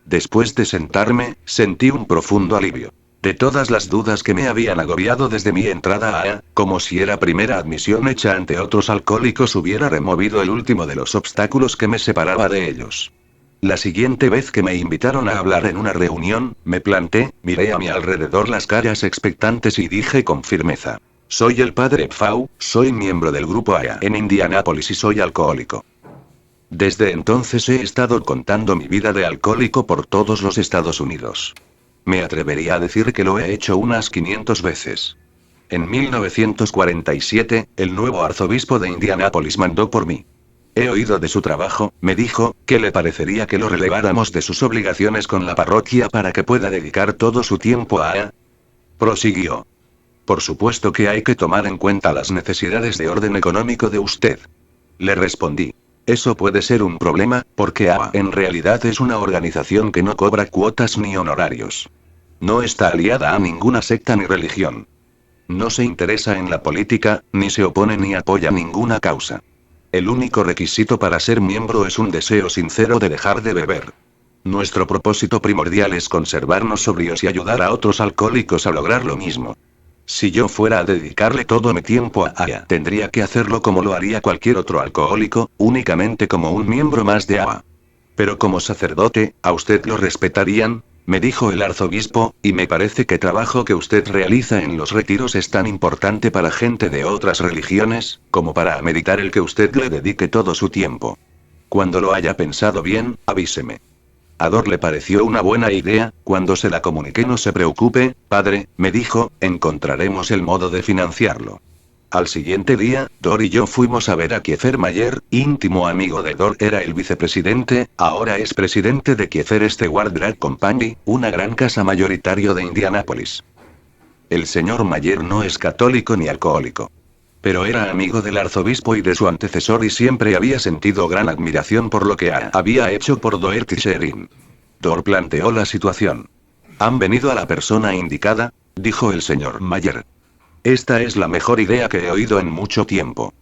Después de sentarme, sentí un profundo alivio. De todas las dudas que me habían agobiado desde mi entrada a, como si era primera admisión hecha ante otros alcohólicos, hubiera removido el último de los obstáculos que me separaba de ellos. La siguiente vez que me invitaron a hablar en una reunión, me planté, miré a mi alrededor las caras expectantes y dije con firmeza: soy el padre Pfau, soy miembro del grupo AA en Indianápolis y soy alcohólico. Desde entonces he estado contando mi vida de alcohólico por todos los Estados Unidos. Me atrevería a decir que lo he hecho unas 500 veces. En 1947, el nuevo arzobispo de Indianápolis mandó por mí. He oído de su trabajo, me dijo, que le parecería que lo releváramos de sus obligaciones con la parroquia para que pueda dedicar todo su tiempo a... Prosiguió. Por supuesto que hay que tomar en cuenta las necesidades de orden económico de usted. Le respondí. Eso puede ser un problema, porque AA en realidad es una organización que no cobra cuotas ni honorarios. No está aliada a ninguna secta ni religión. No se interesa en la política, ni se opone ni apoya ninguna causa. El único requisito para ser miembro es un deseo sincero de dejar de beber. Nuestro propósito primordial es conservarnos sobrios y ayudar a otros alcohólicos a lograr lo mismo. Si yo fuera a dedicarle todo mi tiempo a AA, tendría que hacerlo como lo haría cualquier otro alcohólico, únicamente como un miembro más de AA. Pero como sacerdote, ¿a usted lo respetarían?, me dijo el arzobispo, y me parece que el trabajo que usted realiza en los retiros es tan importante para gente de otras religiones, como para ameritar el que usted le dedique todo su tiempo. Cuando lo haya pensado bien, avíseme. A Dor le pareció una buena idea. Cuando se la comuniqué: no se preocupe, padre, me dijo, encontraremos el modo de financiarlo. Al siguiente día, Dor y yo fuimos a ver a Kiefer Mayer, íntimo amigo de Dor. Era el vicepresidente, ahora es presidente de Kiefer Stewart Drag Company, una gran casa mayoritario de Indianápolis. El señor Mayer no es católico ni alcohólico. Pero era amigo del arzobispo y de su antecesor y siempre había sentido gran admiración por lo que había hecho por Doherty Sherin. Dor planteó la situación. ¿Han venido a la persona indicada?, dijo el señor Mayer. Esta es la mejor idea que he oído en mucho tiempo.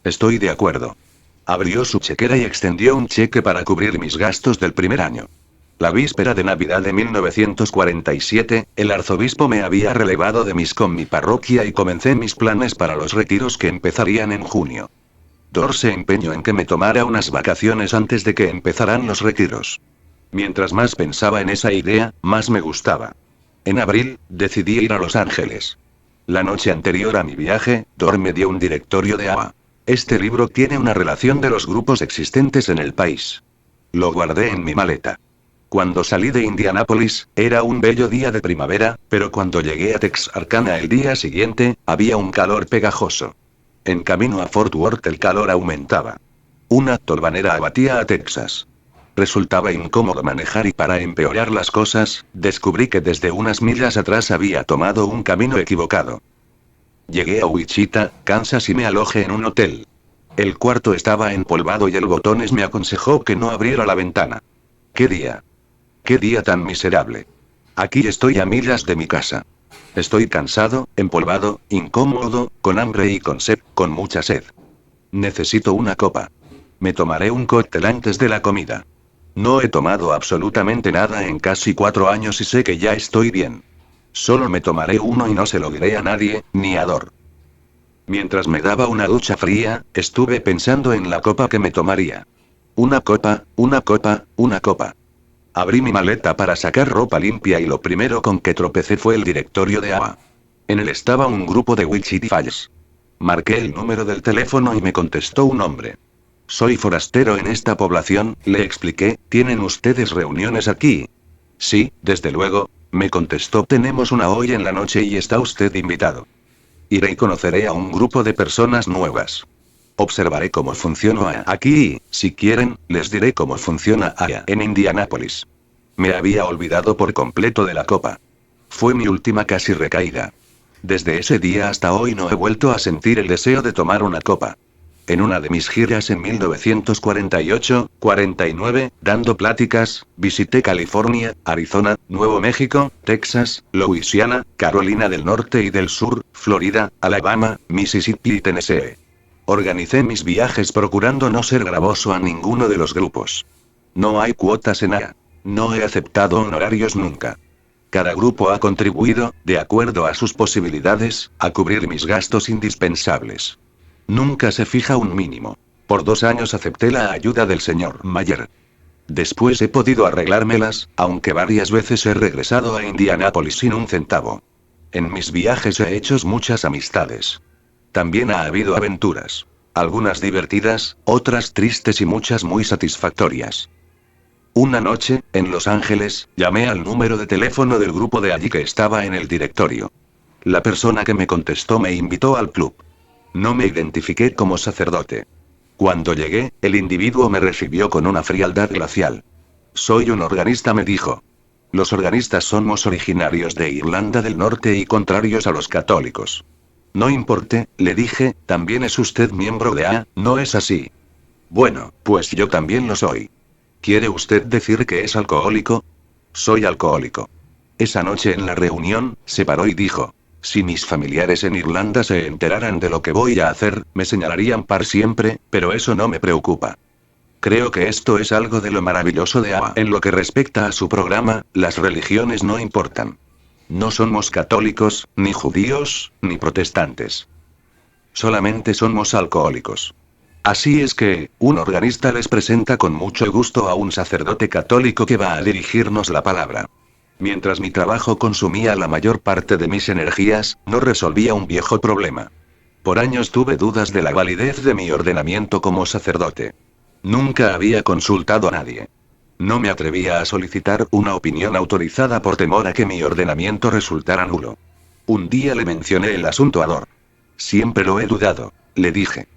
Estoy de acuerdo. Abrió su chequera y extendió un cheque para cubrir mis gastos del primer año. La víspera de Navidad de 1947, el arzobispo me había relevado de con mi parroquia y comencé mis planes para los retiros que empezarían en junio. Dor se empeñó en que me tomara unas vacaciones antes de que empezaran los retiros. Mientras más pensaba en esa idea, más me gustaba. En abril, decidí ir a Los Ángeles. La noche anterior a mi viaje, Dor me dio un directorio de AA. Este libro tiene una relación de los grupos existentes en el país. Lo guardé en mi maleta. Cuando salí de Indianápolis, era un bello día de primavera, pero cuando llegué a Texarkana el día siguiente, había un calor pegajoso. En camino a Fort Worth el calor aumentaba. Una tolvanera abatía a Texas. Resultaba incómodo manejar y para empeorar las cosas, descubrí que desde unas millas atrás había tomado un camino equivocado. Llegué a Wichita, Kansas y me alojé en un hotel. El cuarto estaba empolvado y el botones me aconsejó que no abriera la ventana. ¿Qué día? ¡Qué día tan miserable! Aquí estoy a millas de mi casa. Estoy cansado, empolvado, incómodo, con hambre y con sed, con mucha sed. Necesito una copa. Me tomaré un cóctel antes de la comida. No he tomado absolutamente nada en casi 4 años y sé que ya estoy bien. Solo me tomaré uno y no se lo diré a nadie, ni a Dor. Mientras me daba una ducha fría, estuve pensando en la copa que me tomaría. Una copa, una copa, una copa. Abrí mi maleta para sacar ropa limpia y lo primero con que tropecé fue el directorio de ABA. En él estaba un grupo de Wichita Falls. Marqué el número del teléfono y me contestó un hombre. Soy forastero en esta población, le expliqué, ¿tienen ustedes reuniones aquí? Sí, desde luego, me contestó, tenemos una hoy en la noche y está usted invitado. Iré y conoceré a un grupo de personas nuevas. Observaré cómo funciona aquí y, si quieren, les diré cómo funciona allá en Indianápolis. Me había olvidado por completo de la copa. Fue mi última casi recaída. Desde ese día hasta hoy no he vuelto a sentir el deseo de tomar una copa. En una de mis giras en 1948-49, dando pláticas, visité California, Arizona, Nuevo México, Texas, Louisiana, Carolina del Norte y del Sur, Florida, Alabama, Mississippi y Tennessee. Organicé mis viajes procurando no ser gravoso a ninguno de los grupos. No hay cuotas en AA. No he aceptado honorarios nunca. Cada grupo ha contribuido, de acuerdo a sus posibilidades, a cubrir mis gastos indispensables. Nunca se fija un mínimo. Por 2 años acepté la ayuda del señor Mayer. Después he podido arreglármelas, aunque varias veces he regresado a Indianápolis sin un centavo. En mis viajes he hecho muchas amistades. También ha habido aventuras. Algunas divertidas, otras tristes y muchas muy satisfactorias. Una noche, en Los Ángeles, llamé al número de teléfono del grupo de allí que estaba en el directorio. La persona que me contestó me invitó al club. No me identifiqué como sacerdote. Cuando llegué, el individuo me recibió con una frialdad glacial. Soy un organista, me dijo. Los organistas somos originarios de Irlanda del Norte y contrarios a los católicos. No importe, le dije, también es usted miembro de AA, ¿no es así? Bueno, pues yo también lo soy. ¿Quiere usted decir que es alcohólico? Soy alcohólico. Esa noche en la reunión, se paró y dijo, si mis familiares en Irlanda se enteraran de lo que voy a hacer, me señalarían para siempre, pero eso no me preocupa. Creo que esto es algo de lo maravilloso de AA. En lo que respecta a su programa, las religiones no importan. No somos católicos, ni judíos, ni protestantes. Solamente somos alcohólicos. Así es que, un organista les presenta con mucho gusto a un sacerdote católico que va a dirigirnos la palabra. Mientras mi trabajo consumía la mayor parte de mis energías, no resolvía un viejo problema. Por años tuve dudas de la validez de mi ordenamiento como sacerdote. Nunca había consultado a nadie. No me atrevía a solicitar una opinión autorizada por temor a que mi ordenamiento resultara nulo. Un día le mencioné el asunto a Dor. Siempre lo he dudado, le dije.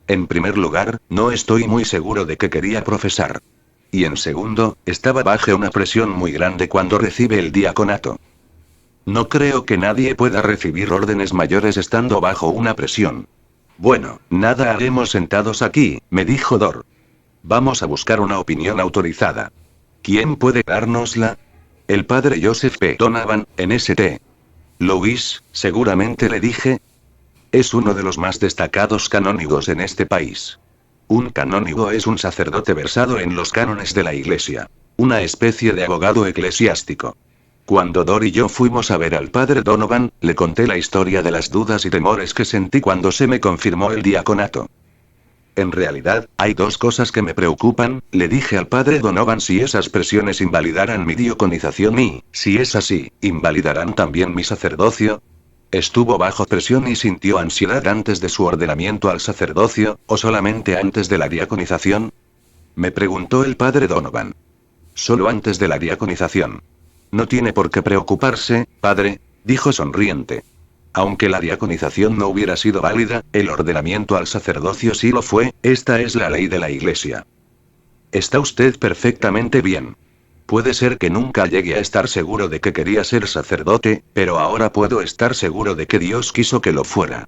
En primer lugar, no estoy muy seguro de que quería profesar. Y en segundo, estaba bajo una presión muy grande cuando recibe el diaconato. No creo que nadie pueda recibir órdenes mayores estando bajo una presión. Bueno, nada haremos sentados aquí, me dijo Dor. Vamos a buscar una opinión autorizada. ¿Quién puede dárnosla? El padre Joseph P. Donovan, en St. Louis, seguramente, le dije. Es uno de los más destacados canónigos en este país. Un canónigo es un sacerdote versado en los cánones de la Iglesia. Una especie de abogado eclesiástico. Cuando Dor y yo fuimos a ver al padre Donovan, le conté la historia de las dudas y temores que sentí cuando se me confirmó el diaconato. En realidad, hay 2 cosas que me preocupan, le dije al padre Donovan, si esas presiones invalidaran mi diaconización y, si es así, invalidarán también mi sacerdocio. ¿Estuvo bajo presión y sintió ansiedad antes de su ordenamiento al sacerdocio, o solamente antes de la diaconización? Me preguntó el padre Donovan. Solo antes de la diaconización. No tiene por qué preocuparse, padre, dijo sonriente. Aunque la diaconización no hubiera sido válida, el ordenamiento al sacerdocio sí lo fue, esta es la ley de la Iglesia. Está usted perfectamente bien. Puede ser que nunca llegue a estar seguro de que quería ser sacerdote, pero ahora puedo estar seguro de que Dios quiso que lo fuera.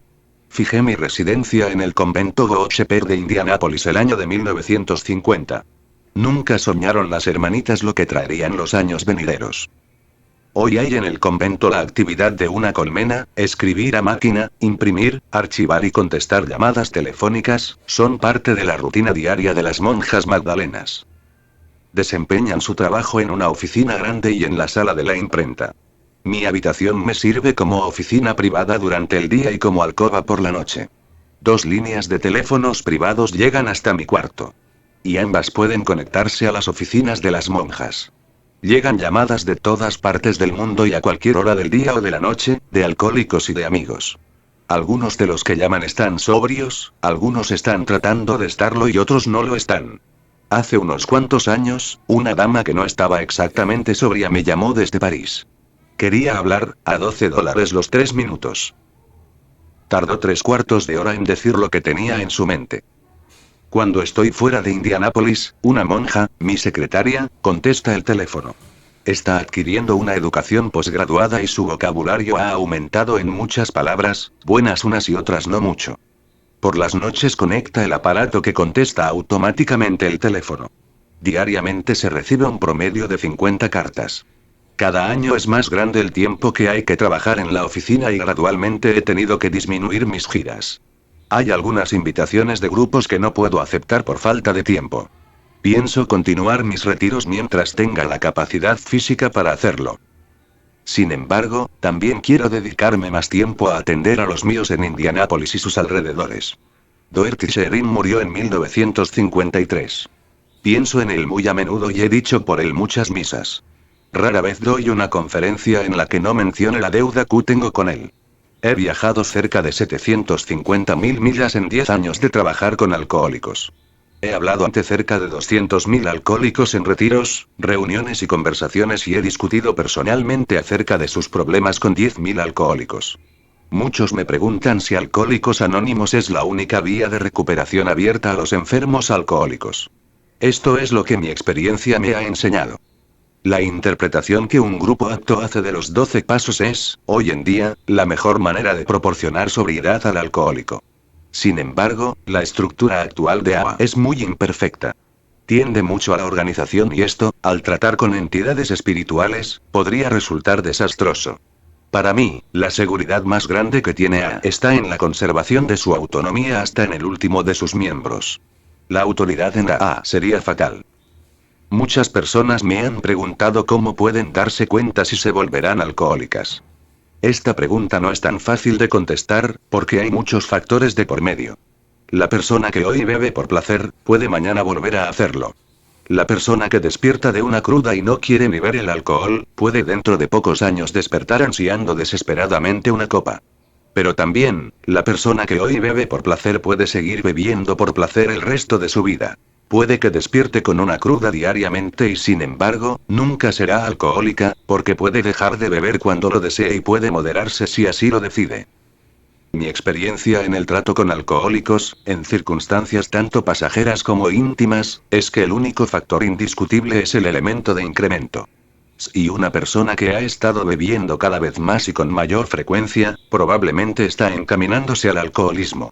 Fijé mi residencia en el convento Good Shepherd de Indianápolis el año de 1950. Nunca soñaron las hermanitas lo que traerían los años venideros. Hoy hay en el convento la actividad de una colmena, escribir a máquina, imprimir, archivar y contestar llamadas telefónicas, son parte de la rutina diaria de las monjas magdalenas. Desempeñan su trabajo en una oficina grande y en la sala de la imprenta. Mi habitación me sirve como oficina privada durante el día y como alcoba por la noche. 2 líneas de teléfonos privados llegan hasta mi cuarto. Y ambas pueden conectarse a las oficinas de las monjas. Llegan llamadas de todas partes del mundo y a cualquier hora del día o de la noche, de alcohólicos y de amigos. Algunos de los que llaman están sobrios, algunos están tratando de estarlo y otros no lo están. Hace unos cuantos años, una dama que no estaba exactamente sobria me llamó desde París. Quería hablar, a $12 los 3 minutos. Tardó 3/4 de hora en decir lo que tenía en su mente. Cuando estoy fuera de Indianápolis, una monja, mi secretaria, contesta el teléfono. Está adquiriendo una educación posgraduada y su vocabulario ha aumentado en muchas palabras, buenas unas y otras no mucho. Por las noches conecta el aparato que contesta automáticamente el teléfono. Diariamente se recibe un promedio de 50 cartas. Cada año es más grande el tiempo que hay que trabajar en la oficina y gradualmente he tenido que disminuir mis giras. Hay algunas invitaciones de grupos que no puedo aceptar por falta de tiempo. Pienso continuar mis retiros mientras tenga la capacidad física para hacerlo. Sin embargo, también quiero dedicarme más tiempo a atender a los míos en Indianápolis y sus alrededores. Doherty Sherin murió en 1953. Pienso en él muy a menudo y he dicho por él muchas misas. Rara vez doy una conferencia en la que no mencione la deuda que tengo con él. He viajado cerca de 750.000 millas en 10 años de trabajar con alcohólicos. He hablado ante cerca de 200.000 alcohólicos en retiros, reuniones y conversaciones y he discutido personalmente acerca de sus problemas con 10.000 alcohólicos. Muchos me preguntan si Alcohólicos Anónimos es la única vía de recuperación abierta a los enfermos alcohólicos. Esto es lo que mi experiencia me ha enseñado. La interpretación que un grupo apto hace de los 12 pasos es, hoy en día, la mejor manera de proporcionar sobriedad al alcohólico. Sin embargo, la estructura actual de AA es muy imperfecta. Tiende mucho a la organización y esto, al tratar con entidades espirituales, podría resultar desastroso. Para mí, la seguridad más grande que tiene AA está en la conservación de su autonomía hasta en el último de sus miembros. La autoridad en AA sería fatal. Muchas personas me han preguntado cómo pueden darse cuenta si se volverán alcohólicas. Esta pregunta no es tan fácil de contestar, porque hay muchos factores de por medio. La persona que hoy bebe por placer, puede mañana volver a hacerlo. La persona que despierta de una cruda y no quiere ni ver el alcohol, puede dentro de pocos años despertar ansiando desesperadamente una copa. Pero también, la persona que hoy bebe por placer puede seguir bebiendo por placer el resto de su vida. Puede que despierte con una cruda diariamente y sin embargo, nunca será alcohólica, porque puede dejar de beber cuando lo desee y puede moderarse si así lo decide. Mi experiencia en el trato con alcohólicos, en circunstancias tanto pasajeras como íntimas, es que el único factor indiscutible es el elemento de incremento. Si una persona que ha estado bebiendo cada vez más y con mayor frecuencia, probablemente está encaminándose al alcoholismo.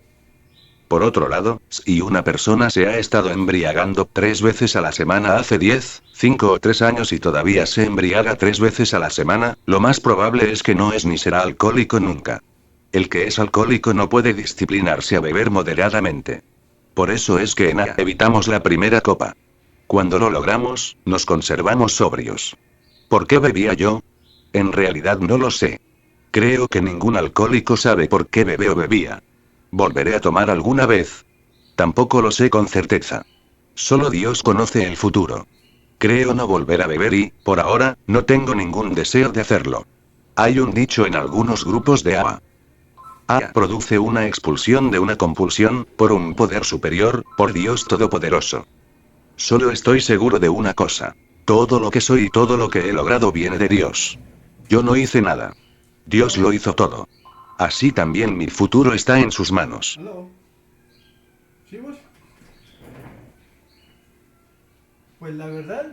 Por otro lado, si una persona se ha estado embriagando 3 veces a la semana hace 10, 5 o 3 años y todavía se embriaga 3 veces a la semana, lo más probable es que no es ni será alcohólico nunca. El que es alcohólico no puede disciplinarse a beber moderadamente. Por eso es que en A evitamos la primera copa. Cuando lo logramos, nos conservamos sobrios. ¿Por qué bebía yo? En realidad no lo sé. Creo que ningún alcohólico sabe por qué bebe o bebía. ¿Volveré a tomar alguna vez? Tampoco lo sé con certeza. Solo Dios conoce el futuro. Creo no volver a beber y, por ahora, no tengo ningún deseo de hacerlo. Hay un dicho en algunos grupos de AA. AA produce una expulsión de una compulsión, por un poder superior, por Dios Todopoderoso. Solo estoy seguro de una cosa. Todo lo que soy y todo lo que he logrado viene de Dios. Yo no hice nada. Dios lo hizo todo. Así también mi futuro está en sus manos. Hello. ¿Sí vos? Pues la verdad,